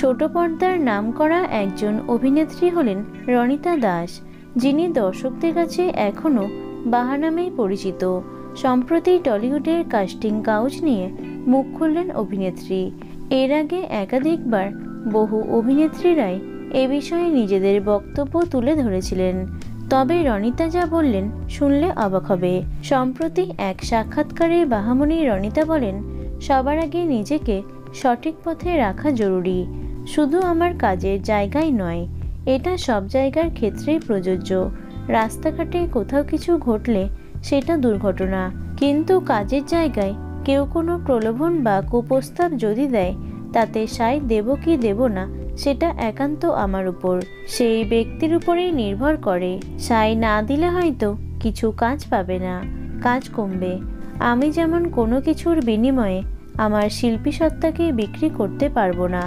ছোট পর্দার নামকরা একজন অভিনেত্রী হলেন রণিতা দাস, যিনি দর্শকদের কাছে এখনও বাহা নামেই পরিচিত। সম্প্রতি টলিউডের কাস্টিং কাউচ নিয়ে মুখ খুললেন অভিনেত্রী। এর আগে একাধিকবার বহু অভিনেত্রীরাই এ বিষয়ে নিজেদের বক্তব্য তুলে ধরেছিলেন। তবে রণিতা যা বললেন শুনলে অবাক হবে। সম্প্রতি এক সাক্ষাৎকারে বাহামণি রণিতা বলেন, সবার আগে নিজেকে সঠিক পথে রাখা জরুরি। শুধু আমার কাজের জায়গায় নয়, এটা সব জায়গার ক্ষেত্রেই প্রযোজ্য। রাস্তাঘাটে কোথাও কিছু ঘটলে সেটা দুর্ঘটনা, কিন্তু কাজের জায়গায় কেউ কোনো প্রলোভন বা কুপ্রস্তাব যদি দেয়, তাতে সায় দেব কি দেব না সেটা একান্ত আমার উপর, সেই ব্যক্তির উপরেই নির্ভর করে। সায় না দিলে হয়তো কিছু কাজ পাবে না, কাজ কমবে। আমি যেমন কোনো কিছুর বিনিময়ে আমার শিল্পী সত্তাকে বিক্রি করতে পারবো না।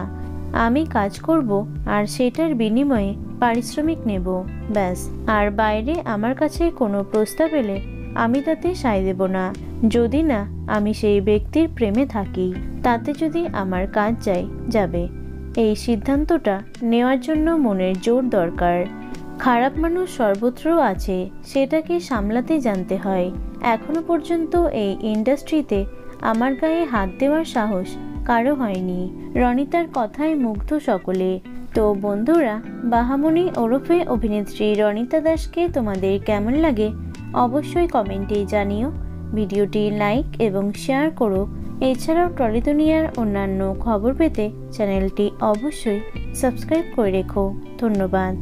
আমি কাজ করব আর সেটার বিনিময়ে পারিশ্রমিক নেব, ব্যাস। আর বাইরে আমার কাছে কোনো প্রস্তাব এলে আমি তাতে সায় দেব না, যদি না আমি সেই ব্যক্তির প্রেমে থাকি। তাতে যদি আমার কাজ যাবে। এই সিদ্ধান্তটা নেওয়ার জন্য মনের জোর দরকার। খারাপ মানুষ সর্বত্র আছে, সেটাকে সামলাতে জানতে হয়। এখনো পর্যন্ত এই ইন্ডাস্ট্রিতে আমার গায়ে হাত দেওয়ার সাহস কারো হয়নি। রণিতার কথায় মুগ্ধ সকলে। তো বন্ধুরা, বাহামণি ওরফে অভিনেত্রী রণিতা দাসকে তোমাদের কেমন লাগে অবশ্যই কমেন্টে জানিও। ভিডিওটি লাইক এবং শেয়ার করো। এছাড়াও টলি দুনিয়ার অন্যান্য খবর পেতে চ্যানেলটি অবশ্যই সাবস্ক্রাইব করে রেখো। ধন্যবাদ।